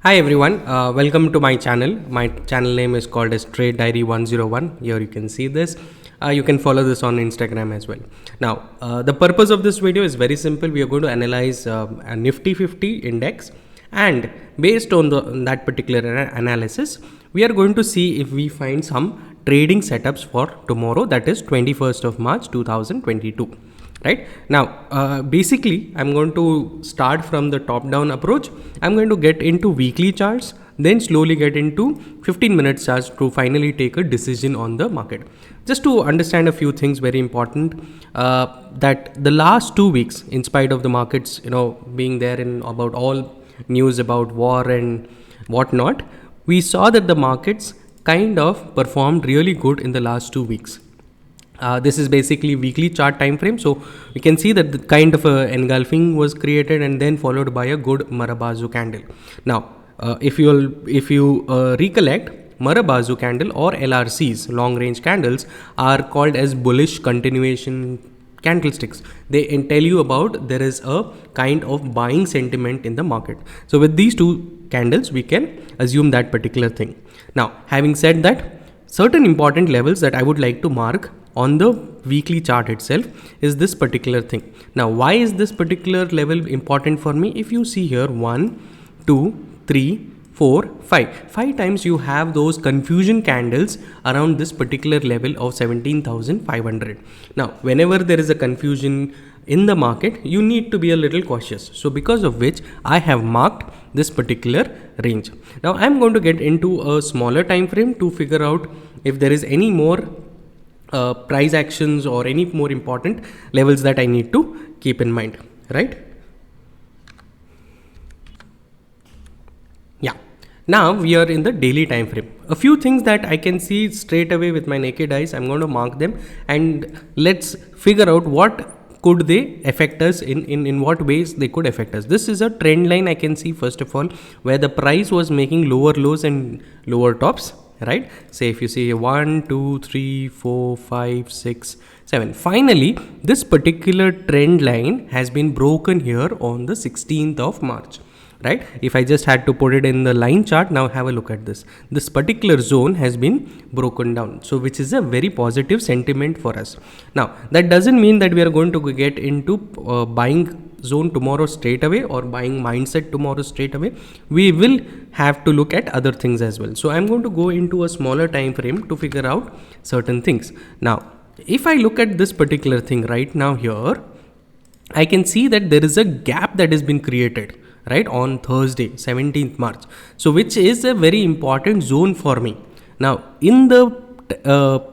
Hi everyone, welcome to my channel. My channel name is called as Trade Diary 101. Here you can see this. You can follow this on Instagram as well. Now, the purpose of this video is very simple. We are going to analyze a Nifty 50 index, and based on that particular analysis, we are going to see if we find some trading setups for tomorrow, that is 21st of March 2022. Right now, basically I'm going to start from the top down approach. I'm going to get into weekly charts, then slowly get into 15-minute charts to finally take a decision on the market. Just to understand a few things, very important, that the last 2 weeks, in spite of the markets being there in about all news about war and whatnot, we saw that the markets kind of performed really good in the last 2 weeks. This is basically weekly chart time frame, so we can see that the kind of engulfing was created and then followed by a good Marabazu candle. Now, if you recollect, Marabazu candle or LRCs, long range candles, are called as bullish continuation candlesticks. They tell you about there is a kind of buying sentiment in the market. So with these two candles, we can assume that particular thing. Now, having said that, certain important levels that I would like to mark on the weekly chart itself is this particular thing. Now, why is this particular level important for me? If you see here, 1, 2, 3, 4, 5 times you have those confusion candles around this particular level of 17,500. Now, whenever there is a confusion in the market, you need to be a little cautious. So because of which I have marked this particular range. Now I'm going to get into a smaller time frame to figure out if there is any more price actions or any more important levels that I need to keep in mind, right? Yeah. Now we are in the daily time frame. A few things that I can see straight away with my naked eyes, I'm going to mark them and let's figure out what could they affect us, in what ways they could affect us. This is a trend line I can see, first of all, where the price was making lower lows and lower tops, right? Say if you see 1, 2, 3, 4, 5, 6, 7. Finally, this particular trend line has been broken here on the 16th of March. Right? If I just had to put it in the line chart, now have a look at this. This particular zone has been broken down. So which is a very positive sentiment for us. Now, that doesn't mean that we are going to get into buying zone tomorrow straight away or buying mindset tomorrow straight away. We will have to look at other things as well. So I'm going to go into a smaller time frame to figure out certain things. Now, if I look at this particular thing right now here, I can see that there is a gap that has been created, right, on Thursday 17th March, so which is a very important zone for me. Now in the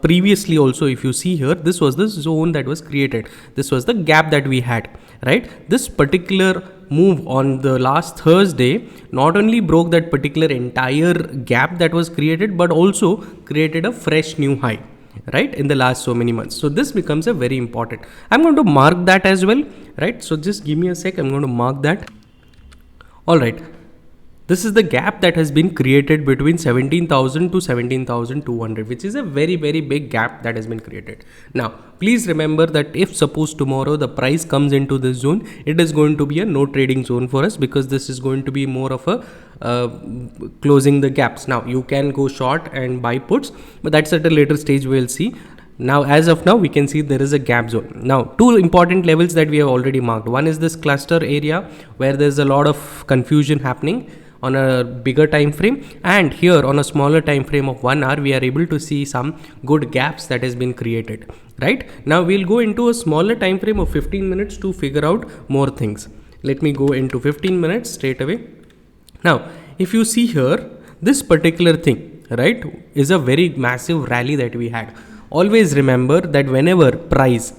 previously also, if you see here, this was the zone that was created, this was the gap that we had, right? This particular move on the last Thursday not only broke that particular entire gap that was created, but also created a fresh new high, right, in the last so many months. So this becomes a very important. I'm going to mark that as well, right? So just give me a sec, I'm going to mark that. All right, this is the gap that has been created between 17,000 to 17,200, which is a very, very big gap that has been created. Now, please remember that if suppose tomorrow the price comes into this zone, it is going to be a no trading zone for us, because this is going to be more of a closing the gaps. Now, you can go short and buy puts, but that's at a later stage we'll see. Now, as of now, we can see there is a gap zone. Now, two important levels that we have already marked. One is this cluster area where there's a lot of confusion happening on a bigger time frame, and here on a smaller time frame of 1 hour, we are able to see some good gaps that has been created, right? Now, we'll go into a smaller time frame of 15 minutes to figure out more things. Let me go into 15 minutes straight away. Now, if you see here, this particular thing, right, is a very massive rally that we had. Always remember that whenever price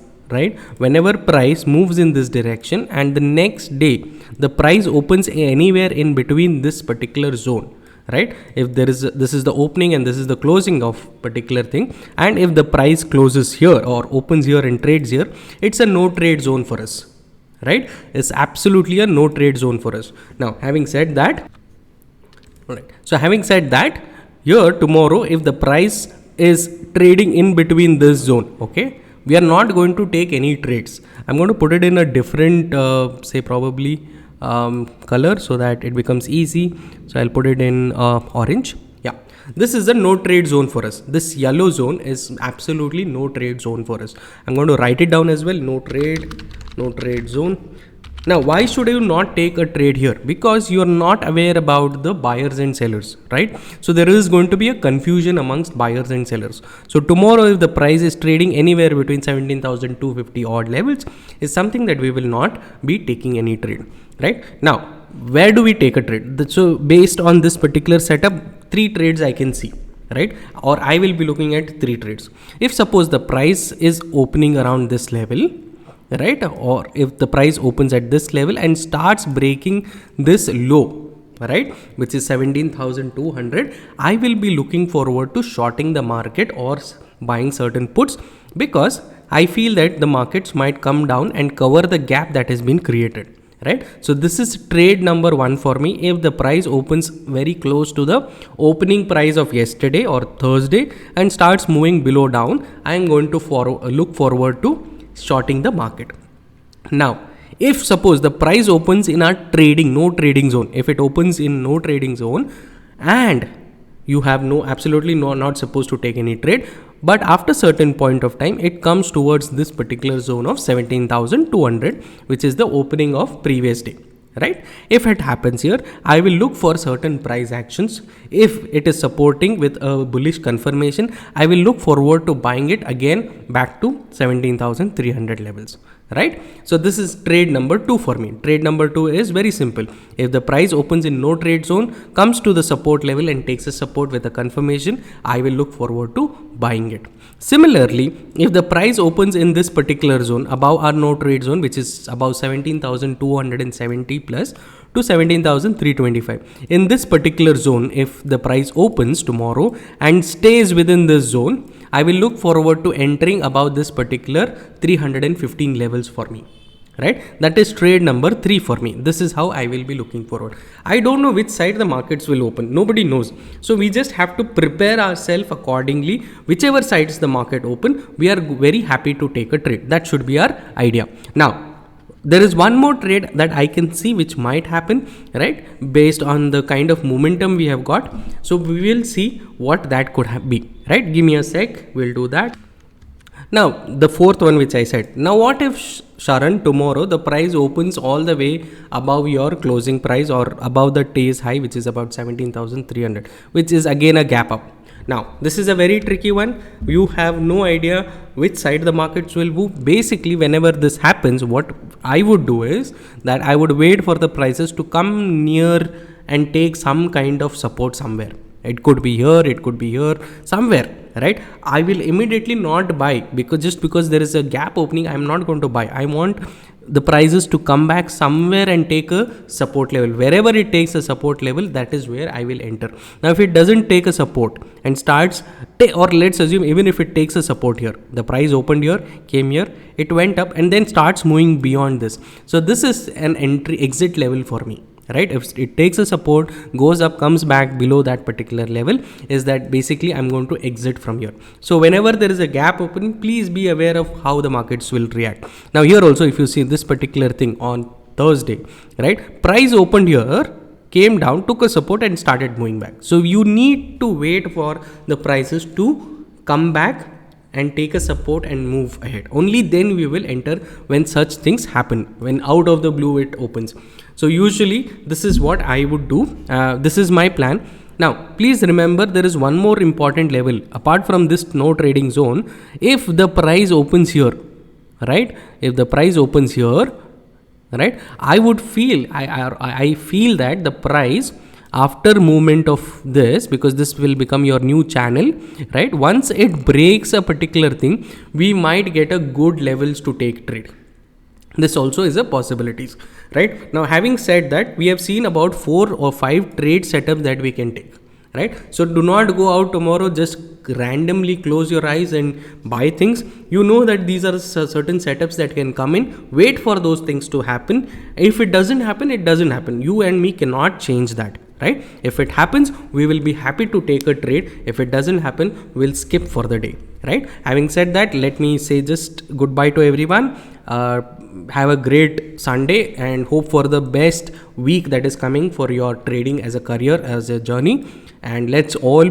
moves in this direction and the next day the price opens anywhere in between this particular zone, right? If this is the opening and this is the closing of particular thing, and if the price closes here or opens here and trades here, it's a no trade zone for us, right? It's absolutely a no trade zone for us. Now, having said that, all right, so having said that, here tomorrow, if the price is trading in between this zone, okay, we are not going to take any trades. I'm going to put it in a different say probably color so that it becomes easy. So I'll put it in orange. Yeah, this is the no trade zone for us. This yellow zone is absolutely no trade zone for us. I'm going to write it down as well. No trade zone. Now, why should you not take a trade here? Because you are not aware about the buyers and sellers, right? So there is going to be a confusion amongst buyers and sellers. So tomorrow, if the price is trading anywhere between 17,250 odd levels, is something that we will not be taking any trade, right? Now, where do we take a trade? So based on this particular setup, 3 trades I can see, right? Or I will be looking at 3 trades. If suppose the price is opening around this level, right, or if the price opens at this level and starts breaking this low, right, which is 17,200, I will be looking forward to shorting the market or buying certain puts, because I feel that the markets might come down and cover the gap that has been created, right? So this is trade number 1 for me. If the price opens very close to the opening price of yesterday or Thursday and starts moving below down, I am going to look forward to shorting the market. Now, if suppose the price opens in a no trading zone, if it opens in no trading zone and you have absolutely not supposed to take any trade, but after certain point of time it comes towards this particular zone of 17,200, which is the opening of previous day, right? If it happens here, I will look for certain price actions. If it is supporting with a bullish confirmation, I will look forward to buying it again back to 17,300 levels, right? So this is trade number 2 for me. Trade number 2 is very simple. If the price opens in no trade zone, comes to the support level and takes a support with a confirmation, I will look forward to buying it. Similarly, if the price opens in this particular zone above our no trade zone, which is about 17,270 plus to 17,325, in this particular zone, if the price opens tomorrow and stays within this zone, I will look forward to entering above this particular 315 levels for me, right? That is trade number 3 for me. This is how I will be looking forward. I don't know which side the markets will open. Nobody knows. So we just have to prepare ourselves accordingly. Whichever sides the market open, we are very happy to take a trade. That should be our idea. Now, there is one more trade that I can see which might happen, right, based on the kind of momentum we have got. So we will see what that could be, right? Give me a sec, we'll do that. Now, the 4th one which I said. Now, what if Sharan, tomorrow the price opens all the way above your closing price or above the day's high, which is about 17,300, which is again a gap up. Now, this is a very tricky one. You have no idea which side the markets will move. Basically, whenever this happens, what I would do is that I would wait for the prices to come near and take some kind of support somewhere. It could be here, it could be here, somewhere, right? I will immediately not buy, because just because there is a gap opening, I'm not going to buy. I want the prices to come back somewhere and take a support level. Wherever it takes a support level, that is where I will enter. Now, if it doesn't take a support and starts, or let's assume even if it takes a support here, the price opened here, came here, it went up and then starts moving beyond this. So this is an exit level for me, right? If it takes a support, goes up, comes back below that particular level, is that basically I'm going to exit from here. So whenever there is a gap opening, please be aware of how the markets will react. Now here also, if you see this particular thing on Thursday, right, price opened here, came down, took a support and started moving back. So you need to wait for the prices to come back and take a support and move ahead. Only then we will enter when such things happen, when out of the blue it opens. So usually this is what I would do. This is my plan. Now, please remember, there is one more important level apart from this no trading zone. If the price opens here, right? If the price opens here, right? I would feel, I feel that the price after movement of this, because this will become your new channel, right? Once it breaks a particular thing, we might get a good levels to take trade. This also is a possibilities, right? Now, having said that, we have seen about 4 or 5 trade setups that we can take, right? So do not go out tomorrow, just randomly close your eyes and buy things. You know that these are certain setups that can come in. Wait for those things to happen. If it doesn't happen, it doesn't happen. You and me cannot change that, right? If it happens, we will be happy to take a trade. If it doesn't happen, we'll skip for the day, right? Having said that, let me say just goodbye to everyone. have a great Sunday and hope for the best week that is coming for your trading as a career, as a journey, and let's all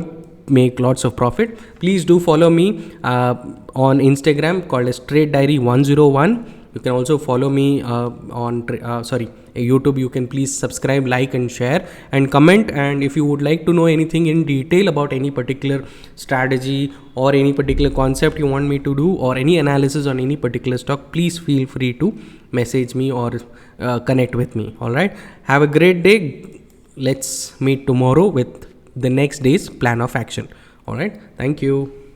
make lots of profit. Please do follow me on Instagram called as Trade Diary 101. You can also follow me on YouTube. You can please subscribe, like and share and comment. And if you would like to know anything in detail about any particular strategy or any particular concept you want me to do, or any analysis on any particular stock, please feel free to message me or connect with me. All right, have a great day. Let's meet tomorrow with the next day's plan of action. All right, thank you.